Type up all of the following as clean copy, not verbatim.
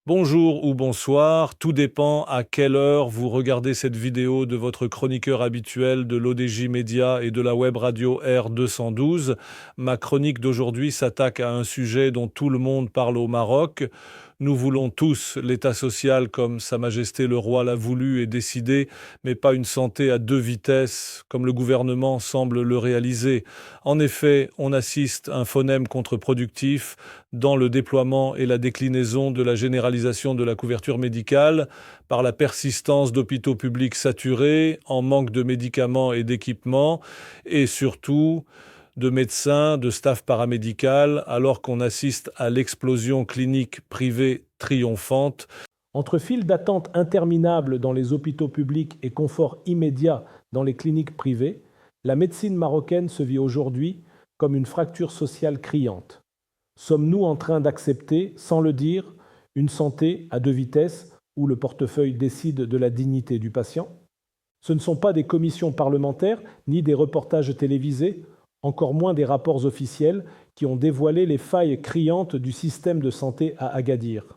Bonjour ou bonsoir, tout dépend à quelle heure vous regardez cette vidéo de votre chroniqueur habituel de l'ODJ Média et de la web radio R212. Ma chronique d'aujourd'hui s'attaque à un sujet dont tout le monde parle au Maroc. Nous voulons tous l'État social comme Sa Majesté le Roi l'a voulu et décidé, mais pas une santé à deux vitesses comme le gouvernement semble le réaliser. En effet, on assiste à un phonème contre-productif dans le déploiement et la déclinaison de la généralisation de la couverture médicale par la persistance d'hôpitaux publics saturés, en manque de médicaments et d'équipements, et surtout de médecins, de staff paramédical, alors qu'on assiste à l'explosion clinique privée triomphante. Entre files d'attente interminables dans les hôpitaux publics et confort immédiat dans les cliniques privées, la médecine marocaine se vit aujourd'hui comme une fracture sociale criante. Sommes-nous en train d'accepter, sans le dire, une santé à deux vitesses où le portefeuille décide de la dignité du patient? Ce ne sont pas des commissions parlementaires ni des reportages télévisés, encore moins des rapports officiels qui ont dévoilé les failles criantes du système de santé à Agadir.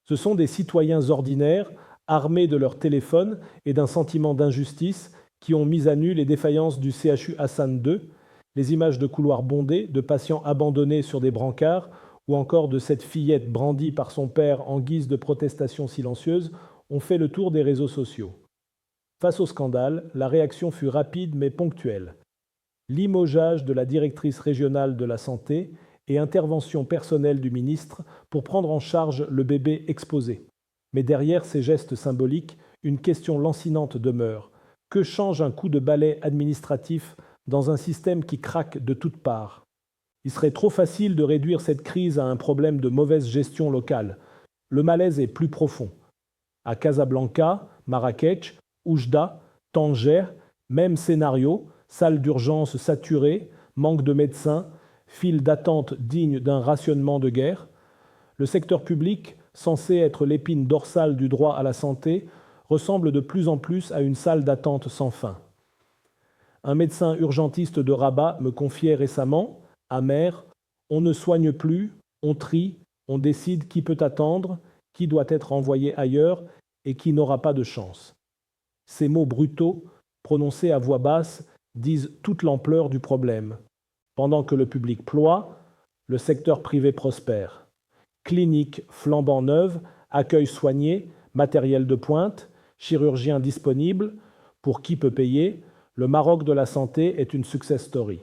Ce sont des citoyens ordinaires, armés de leur téléphone et d'un sentiment d'injustice, qui ont mis à nu les défaillances du CHU Hassan II, les images de couloirs bondés, de patients abandonnés sur des brancards, ou encore de cette fillette brandie par son père en guise de protestation silencieuse, ont fait le tour des réseaux sociaux. Face au scandale, la réaction fut rapide mais ponctuelle. Limogeage de la directrice régionale de la santé et intervention personnelle du ministre pour prendre en charge le bébé exposé. Mais derrière ces gestes symboliques, une question lancinante demeure. Que change un coup de balai administratif dans un système qui craque de toutes parts? Il serait trop facile de réduire cette crise à un problème de mauvaise gestion locale. Le malaise est plus profond. À Casablanca, Marrakech, Oujda, Tanger, même scénario, salle d'urgence saturée, manque de médecins, file d'attente digne d'un rationnement de guerre. Le secteur public, censé être l'épine dorsale du droit à la santé, ressemble de plus en plus à une salle d'attente sans fin. Un médecin urgentiste de Rabat me confiait récemment, amer, on ne soigne plus, on trie, on décide qui peut attendre, qui doit être envoyé ailleurs et qui n'aura pas de chance. Ces mots brutaux, prononcés à voix basse, disent toute l'ampleur du problème. Pendant que le public ploie, le secteur privé prospère. Cliniques flambant neuves, accueil soigné, matériel de pointe, chirurgiens disponibles, pour qui peut payer, le Maroc de la santé est une success story.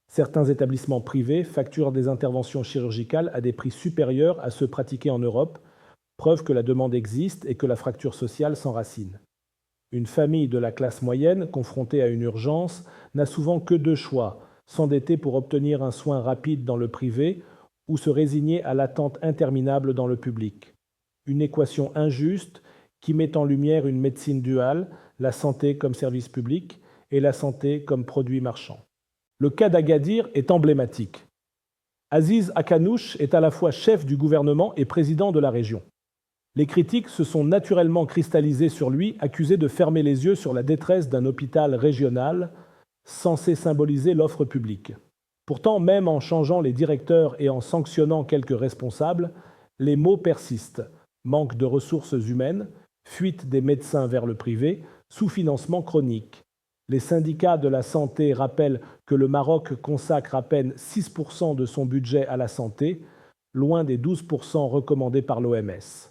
Certains établissements privés facturent des interventions chirurgicales à des prix supérieurs à ceux pratiqués en Europe, preuve que la demande existe et que la fracture sociale s'enracine. Une famille de la classe moyenne, confrontée à une urgence, n'a souvent que deux choix: s'endetter pour obtenir un soin rapide dans le privé ou se résigner à l'attente interminable dans le public. Une équation injuste qui met en lumière une médecine duale, la santé comme service public et la santé comme produit marchand. Le cas d'Agadir est emblématique. Aziz Akanouch est à la fois chef du gouvernement et président de la région. Les critiques se sont naturellement cristallisées sur lui, accusé de fermer les yeux sur la détresse d'un hôpital régional censé symboliser l'offre publique. Pourtant, même en changeant les directeurs et en sanctionnant quelques responsables, les maux persistent. Manque de ressources humaines, fuite des médecins vers le privé, sous-financement chronique. Les syndicats de la santé rappellent que le Maroc consacre à peine 6% de son budget à la santé, loin des 12% recommandés par l'OMS.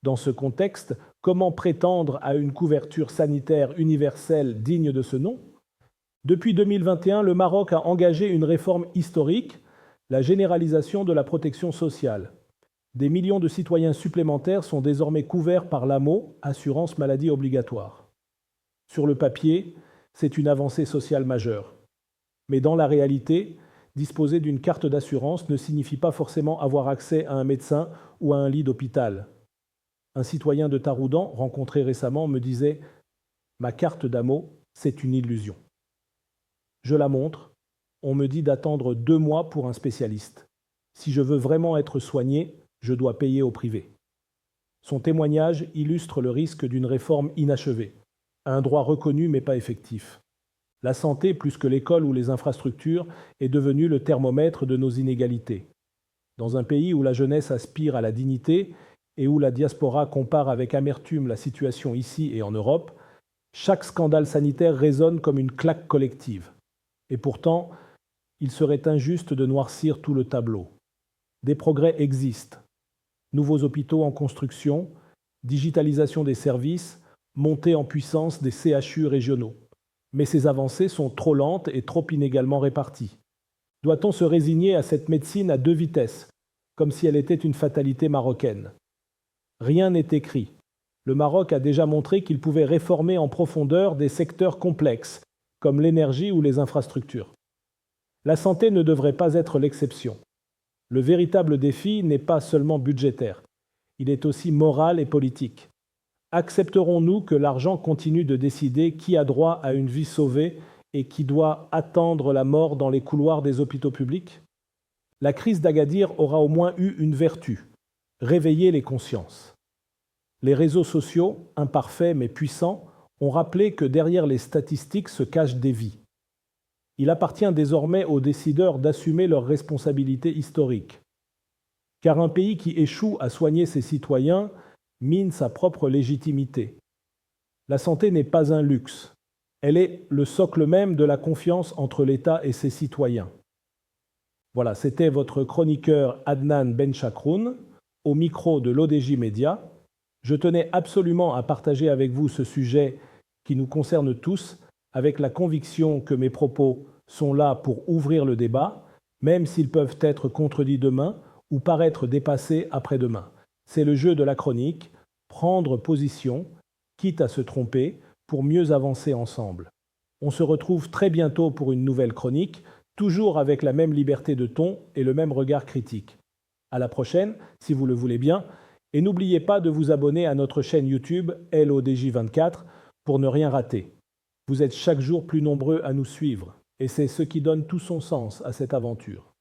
Dans ce contexte, comment prétendre à une couverture sanitaire universelle digne de ce nom? Depuis 2021, le Maroc a engagé une réforme historique, la généralisation de la protection sociale. Des millions de citoyens supplémentaires sont désormais couverts par l'AMO, assurance maladie obligatoire. Sur le papier, c'est une avancée sociale majeure. Mais dans la réalité, disposer d'une carte d'assurance ne signifie pas forcément avoir accès à un médecin ou à un lit d'hôpital. Un citoyen de Taroudan, rencontré récemment, me disait « Ma carte d'AMO, c'est une illusion. Je la montre, on me dit d'attendre 2 mois pour un spécialiste. Si je veux vraiment être soigné, je dois payer au privé. » Son témoignage illustre le risque d'une réforme inachevée, un droit reconnu mais pas effectif. La santé, plus que l'école ou les infrastructures, est devenue le thermomètre de nos inégalités. Dans un pays où la jeunesse aspire à la dignité, et où la diaspora compare avec amertume la situation ici et en Europe, chaque scandale sanitaire résonne comme une claque collective. Et pourtant, il serait injuste de noircir tout le tableau. Des progrès existent. Nouveaux hôpitaux en construction, digitalisation des services, montée en puissance des CHU régionaux. Mais ces avancées sont trop lentes et trop inégalement réparties. Doit-on se résigner à cette médecine à deux vitesses, comme si elle était une fatalité marocaine? Rien n'est écrit. Le Maroc a déjà montré qu'il pouvait réformer en profondeur des secteurs complexes, comme l'énergie ou les infrastructures. La santé ne devrait pas être l'exception. Le véritable défi n'est pas seulement budgétaire, il est aussi moral et politique. Accepterons-nous que l'argent continue de décider qui a droit à une vie sauvée et qui doit attendre la mort dans les couloirs des hôpitaux publics? La crise d'Agadir aura au moins eu une vertu, réveiller les consciences. Les réseaux sociaux, imparfaits mais puissants, ont rappelé que derrière les statistiques se cachent des vies. Il appartient désormais aux décideurs d'assumer leurs responsabilités historiques. Car un pays qui échoue à soigner ses citoyens mine sa propre légitimité. La santé n'est pas un luxe. Elle est le socle même de la confiance entre l'État et ses citoyens. Voilà, c'était votre chroniqueur Adnan Benchakroun, au micro de l'ODJ Média. Je tenais absolument à partager avec vous ce sujet qui nous concerne tous, avec la conviction que mes propos sont là pour ouvrir le débat, même s'ils peuvent être contredits demain ou paraître dépassés après-demain. C'est le jeu de la chronique, prendre position, quitte à se tromper, pour mieux avancer ensemble. On se retrouve très bientôt pour une nouvelle chronique, toujours avec la même liberté de ton et le même regard critique. À la prochaine, si vous le voulez bien, et n'oubliez pas de vous abonner à notre chaîne YouTube LODJ24 pour ne rien rater. Vous êtes chaque jour plus nombreux à nous suivre, et c'est ce qui donne tout son sens à cette aventure.